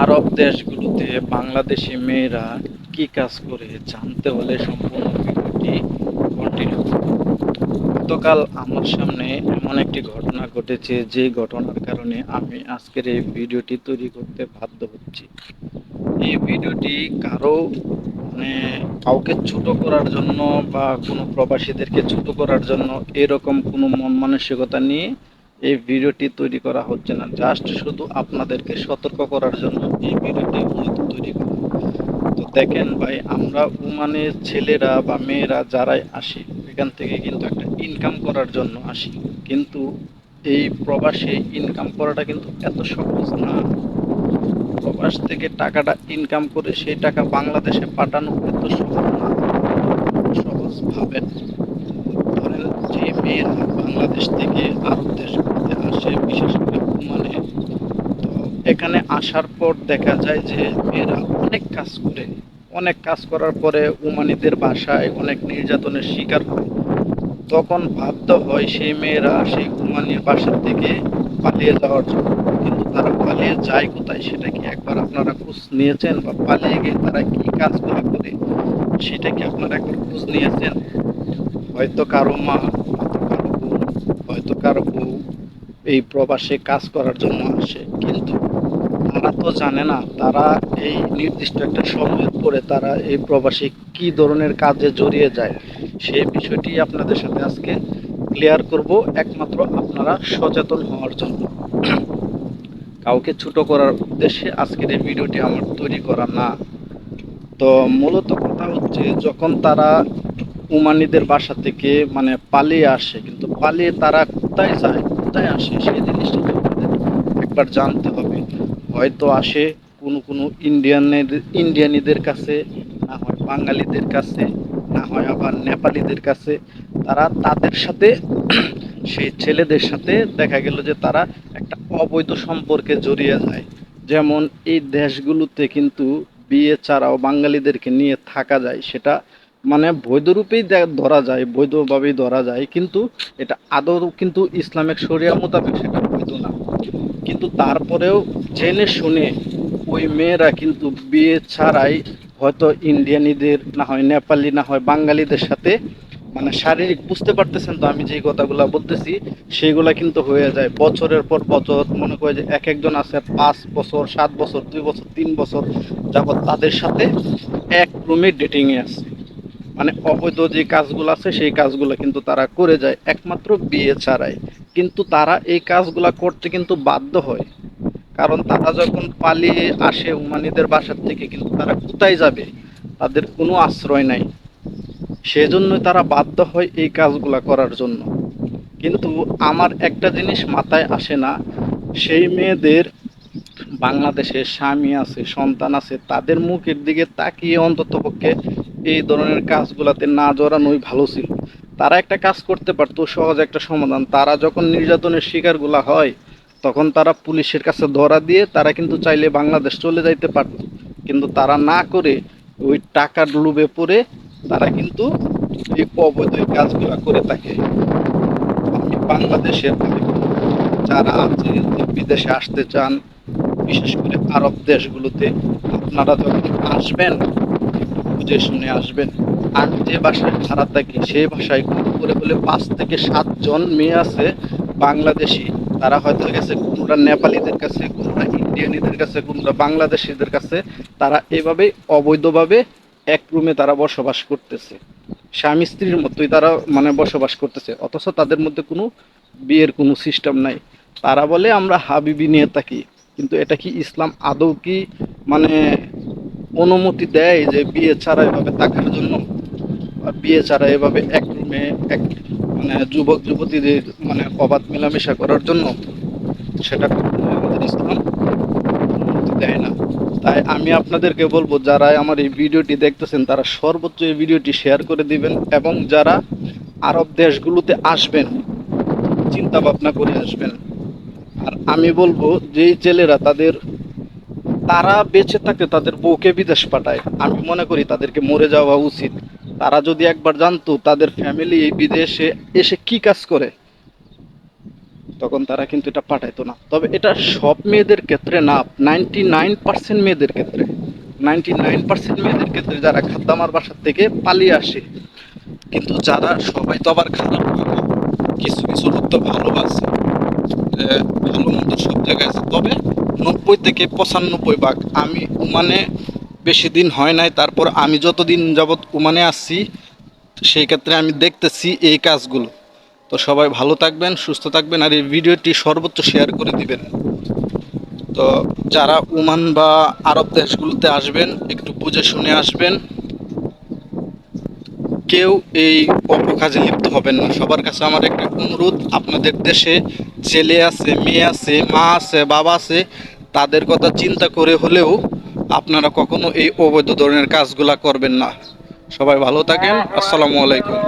আরব দেশগুলোতে বাংলাদেশি মেয়েরা কি কাজ করে জানতে হলে সম্পূর্ণ ভিডিওটি কন্টিনিউ করুন। গতকাল আমার সামনে এমন একটি ঘটনা ঘটেছে যে ঘটনার কারণে আমি আজকের এই ভিডিওটি তৈরি করতে বাধ্য হচ্ছি। এই ভিডিওটি কারো মানে কাউকে ছোট করার জন্য বা কোনো প্রবাসীদেরকে ছোট করার জন্য এরকম কোনো মন মানসিকতা নিয়ে এই ভিডিওটি তৈরি করা হচ্ছে না। জাস্ট শুধু আপনাদেরকে সতর্ক করার জন্য এই ভিডিওটি মূলত তৈরি করা। তো দেখেন ভাই, আমরা ওমানের ছেলেরা বা মেয়েরা যারাই আসি এখান থেকে কিন্তু একটা ইনকাম করার জন্য আসি, কিন্তু এই প্রবাসে ইনকাম করাটা কিন্তু এত সহজ না। প্রবাস থেকে টাকাটা ইনকাম করে সেই টাকা বাংলাদেশে পাঠানো এত সহজ না। সহজ ভাবেন, ধরেন যে মেয়েরা বাংলাদেশ থেকে আরব দেশগুলোতে আসে, বিশেষ করে ওমানে, তো এখানে আসার পর দেখা যায় যে মেয়েরা অনেক কাজ করে, অনেক কাজ করার পরে ওমানিদের বাসায় অনেক নির্যাতনের শিকার হয়। তখন বাধ্য হয় সেই মেয়েরা সেই ওমানির বাসা থেকে পালিয়ে যাওয়ার জন্য। কিন্তু তারা পালিয়ে যায় কোথায় সেটা কি একবার আপনারা খোঁজ নিয়েছেন? বা পালিয়ে গিয়ে তারা কি কাজগুলো করে সেটা কি আপনারা একবার খোঁজ নিয়েছেন? হয়তো কারো মা, হয়তো কারো বোন, হয়তো কারো বউ এই প্রবাসে কাজ করার জন্য আসে, কিন্তু তারা তো জানে না তারা এই নির্দিষ্ট একটা সময়ের পরে তারা এই প্রবাসী কি ধরনের কাজে জড়িয়ে যায়। সেই বিষয়টি আপনাদের সাথে আজকে ক্লিয়ার করব, একমাত্র আপনারা সচেতন হওয়ার জন্য। কাউকে ছোট করার উদ্দেশ্যে আজকের এই ভিডিওটি আমার তৈরি করা না। তো মূলত কথা হচ্ছে, যখন তারা ওমানিদের বাসা থেকে মানে পালিয়ে আসে, কিন্তু পালিয়ে তারা কোথায় যায়, কোথায় আসে সেই জিনিসটা তো আপনাদের একবার জানতে হবে। হয়তো আসে কোনো কোনো ইন্ডিয়ানিদের কাছে, না হয় বাঙালিদের কাছে, না হয় আবার নেপালিদের কাছে। তারা তাদের সাথে সেই ছেলেদের সাথে দেখা গেল যে তারা একটা অবৈধ সম্পর্কে জড়িয়ে যায়। যেমন এই দেশগুলোতে কিন্তু বিয়ে ছাড়াও বাঙালিদেরকে নিয়ে থাকা যায়, সেটা মানে বৈধ রূপেই ধরা যায়, বৈধভাবেই ধরা যায়, কিন্তু এটা আদৌ কিন্তু ইসলামিক শরিয়া মোতাবেক সেটা বৈধ না। কিন্তু তারপরেও জেনে শুনে ওই মেয়েরা কিন্তু বিয়ে ছাড়াই হয়তো ইন্ডিয়ানিদের, না হয় নেপালি, না হয় বাঙালিদের সাথে মানে শারীরিক, বুঝতে পারতেছেন তো আমি যেই কথাগুলা বলতেছি, সেইগুলা কিন্তু হয়ে যায় বছরের পর বছর। মনে করে যে এক একজন আছে 5 বছর, 7 বছর, 2 বছর, 3 বছর যাবৎ তাদের সাথে এক রুমে ডেটিং এ আছে। মানে অবৈধ যে কাজগুলো আছে সেই কাজগুলো কিন্তু তারা করে যায় একমাত্র বিয়ে ছাড়াই। কিন্তু তারা এই কাজগুলা করতে কিন্তু বাধ্য হয়, কারণ তারা যখন পালিয়ে আসে ওমানিদের বাসার থেকে, কিন্তু তারা কোথায় যাবে, তাদের কোনো আশ্রয় নাই। সেজন্যই তারা বাধ্য হয় এই কাজগুলা করার জন্য। কিন্তু আমার একটা জিনিস মাথায় আসে না, সেই মেয়েদের বাংলাদেশে স্বামী আছে, সন্তান আছে, তাদের মুখের দিকে তাকিয়ে অন্ততপক্ষে এই ধরনের কাজগুলাতে না জড়ানোই ভালো ছিল। তারা একটা কাজ করতে পারতো, সহজ একটা সমাধান। তারা যখন নির্যাতনের শিকারগুলা হয় তখন তারা পুলিশের কাছে ধরা দিয়ে তারা কিন্তু চাইলে বাংলাদেশ চলে যাইতে পারত, কিন্তু তারা না করে ওই টাকার লোভে পড়ে তারা কিন্তু এই অবৈধ কাজগুলা করে থাকে। আমি বাংলাদেশের যারা আছে বিদেশে আসতে চান, বিশেষ করে আরব দেশগুলোতে, আপনারা যখন আসবেন বুঝে শুনে আসবেন। আমি যে বাসায় ভাড়া থাকি সেই বাসায় কম করে হলে 5 থেকে 7 জন মেয়ে আছে বাংলাদেশি। তারা হয়তো গেছে কোনোটা নেপালিদের কাছে, কোনোটা ইন্ডিয়ানিদের কাছে, কোনোটা বাংলাদেশিদের কাছে। তারা এভাবে অবৈধভাবে এক রুমে তারা বসবাস করতেছে, স্বামী স্ত্রীর মতোই তারা মানে বসবাস করতেছে, অথচ তাদের মধ্যে কোনো বিয়ের কোনো সিস্টেম নাই। তারা বলে আমরা হাবিবি নিয়ে থাকি, কিন্তু এটা কি ইসলাম আদৌ কি মানে অনুমতি দেয় যে বিয়ে ছাড়া এভাবে থাকার জন্য? বা বিয়ে ছাড়া এভাবে এক রুমে এক মানে যুবক যুবতীদের মানে অবাধ মেলামেশা করার জন্য? সেটা কখনোই আমাদের ইসলাম অনুমতি দেয় না। তাই আমি আপনাদেরকে বলবো, যারা আমার এই ভিডিওটি দেখতেছেন তারা সর্বোচ্চ এই ভিডিওটি শেয়ার করে দিবেন, এবং যারা আরব দেশগুলোতে আসবেন চিন্তা ভাবনা করে আসবেন। আর আমি বলবো, যেই ছেলেরা তারা বেঁচে থাকতে তাদের বউকে বিদেশ পাঠায়, আমি মনে করি তাদেরকে মরে যাওয়া উচিত। তারা যদি একবার জানতো তাদের ফ্যামিলি এই বিদেশে এসে কি কাজ করে, তখন তারা কিন্তু এটা পাঠাইতো না। তবে এটা সব মেয়েদের ক্ষেত্রে না, 99% মেয়েদের ক্ষেত্রে, 99% মেয়েদের ক্ষেত্রে যারা খাদ্দামার বাসার থেকে পালিয়ে আসে। কিন্তু যারা, সবাই তো আবার খারাপ হয় না, কিছু কিছু লোক তো ভালোবাসে, ভালো মন্দ সব জায়গায় আছে। তবে 90 থেকে 95 ভাগ, আমি ওমানে বেশি দিন হয় নাই, তারপর আমি যতদিন যাবৎ ওমানে আসছি সেই ক্ষেত্রে আমি দেখতেছি এই কাজগুলো। তো সবাই ভালো থাকবেন, সুস্থ থাকবেন, আর এই ভিডিওটি সর্বোচ্চ শেয়ার করে দিবেন। তো যারা ওমান বা আরব দেশগুলোতে আসবেন একটু বুঝে শুনে আসবেন, কেউ এই অপকাজে লিপ্ত হবেন না। সবার কাছে আমার একটা অনুরোধ, আপনাদের দেশে ছেলে আছে, মেয়ে আছে, মা আছে, বাবা আছে, তাদের কথা চিন্তা করে হলেও আপনারা কখনো এই অবৈধ ধরনের কাজগুলা করবেন না। সবাই ভালো থাকেন, আসসালামু আলাইকুম।